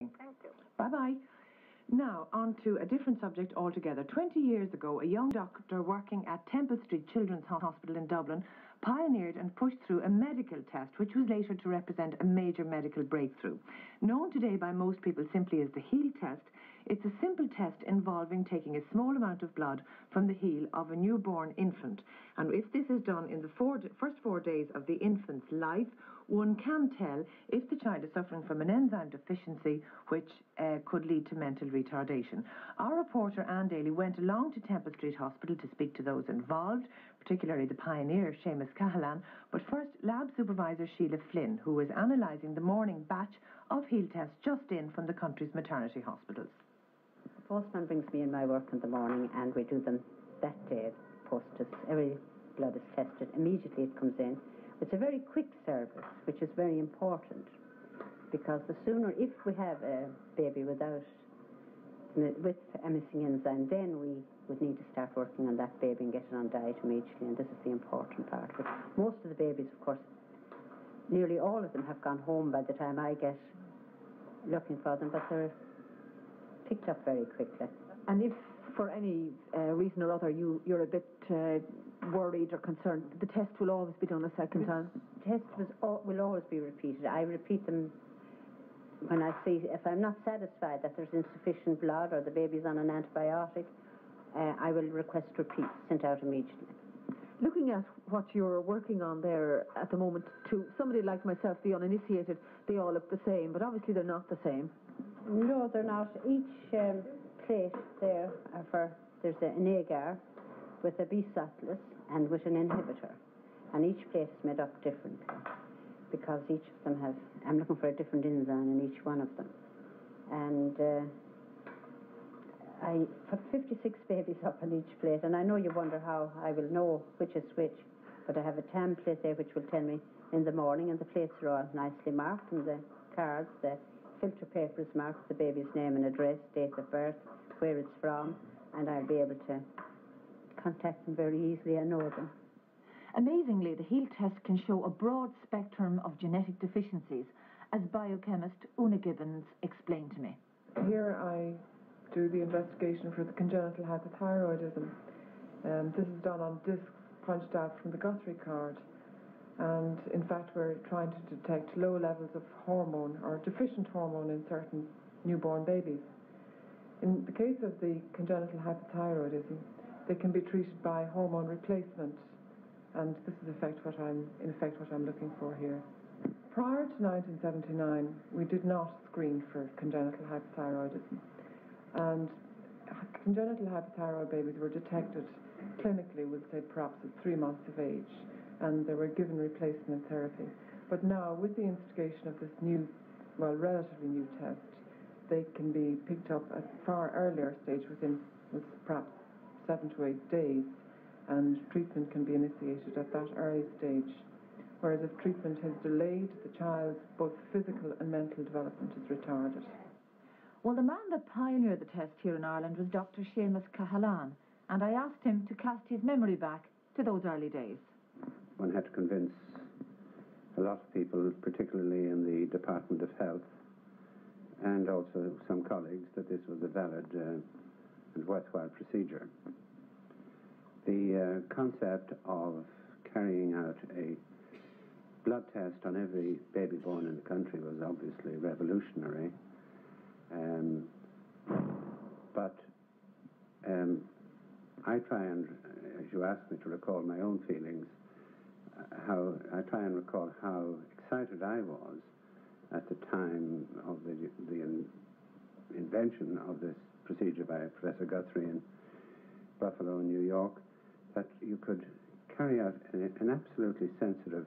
Thank you. Bye-bye. Now, on to a different subject altogether. 20 years ago, a young doctor working at Temple Street Children's Hospital in Dublin pioneered and pushed through a medical test, which was later to represent a major medical breakthrough. Known today by most people simply as the heel test, it's a simple test involving taking a small amount of blood from the heel of a newborn infant. And if this is done in the first 4 days of the infant's life, one can tell if the child is suffering from an enzyme deficiency, which could lead to mental retardation. Our reporter Anne Daly went along to Temple Street Hospital to speak to those involved, particularly the pioneer Seamus Cahalane, but first lab supervisor Sheila Flynn, who was analysing the morning batch of heel tests just in from the country's maternity hospitals. The postman brings me in my work in the morning and we do them that day. Post-test, every blood is tested, immediately it comes in. It's a very quick service, which is very important, because the sooner, if we have a baby with a missing enzyme, then we would need to start working on that baby and get it on diet immediately, and this is the important part. But most of the babies, of course, nearly all of them have gone home by the time I get looking for them, but they're picked up very quickly. And if for any reason or other you're a bit worried or concerned, the test will always be done a second time? The test will always be repeated. I repeat them when I see, if I'm not satisfied that there's insufficient blood or the baby's on an antibiotic, I will request repeats sent out immediately. Looking at what you're working on there at the moment, to somebody like myself, the uninitiated, they all look the same, but obviously they're not the same. No, they're not. Each plate there, there's an agar with a B-cyclus and with an inhibitor, and each plate is made up differently, because each of them have, I'm looking for a different enzyme in each one of them. And I put 56 babies up on each plate, and I know you wonder how I will know which is which, but I have a template there which will tell me in the morning, and the plates are all nicely marked, and the cards, the filter paper is marked, the baby's name and address, date of birth, where it's from, and I'll be able to contact them very easily and know them. Amazingly, the heel test can show a broad spectrum of genetic deficiencies, as biochemist Una Gibbons explained to me. Here I do the investigation for the congenital hypothyroidism. This is done on discs punched out from the Guthrie card. And in fact, we're trying to detect low levels of hormone or deficient hormone in certain newborn babies. In the case of the congenital hypothyroidism, they can be treated by hormone replacement. And this is in effect what I'm looking for here. Prior to 1979, we did not screen for congenital hypothyroidism. And congenital hypothyroid babies were detected clinically, we'd say perhaps at 3 months of age, and they were given replacement therapy. But now, with the instigation of this new, well, relatively new test, they can be picked up at a far earlier stage, within perhaps 7 to 8 days, and treatment can be initiated at that early stage. Whereas if treatment is delayed, the child's both physical and mental development is retarded. Well, the man that pioneered the test here in Ireland was Dr. Seamus Cahalane, and I asked him to cast his memory back to those early days. One had to convince a lot of people, particularly in the Department of Health, and also some colleagues, that this was a valid and worthwhile procedure. The concept of carrying out a blood test on every baby born in the country was obviously revolutionary, but I try and, as you asked me to recall my own feelings, I try and recall how excited I was at the time of the invention of this procedure by Professor Guthrie in Buffalo, New York, that you could carry out an absolutely sensitive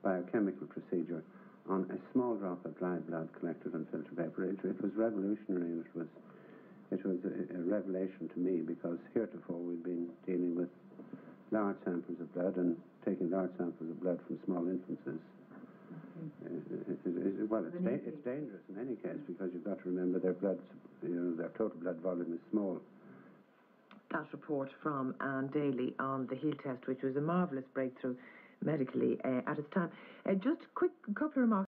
biochemical procedure on a small drop of dried blood collected on filter paper. It was revolutionary, and it was a revelation to me, because heretofore we'd been dealing with large samples of blood, and taking large samples of blood from small infants is, it's dangerous in any case, because you've got to remember their blood, their total blood volume is small. That report from Anne Daly on the heel test, which was a marvellous breakthrough medically at its time. Just a quick couple of remarks.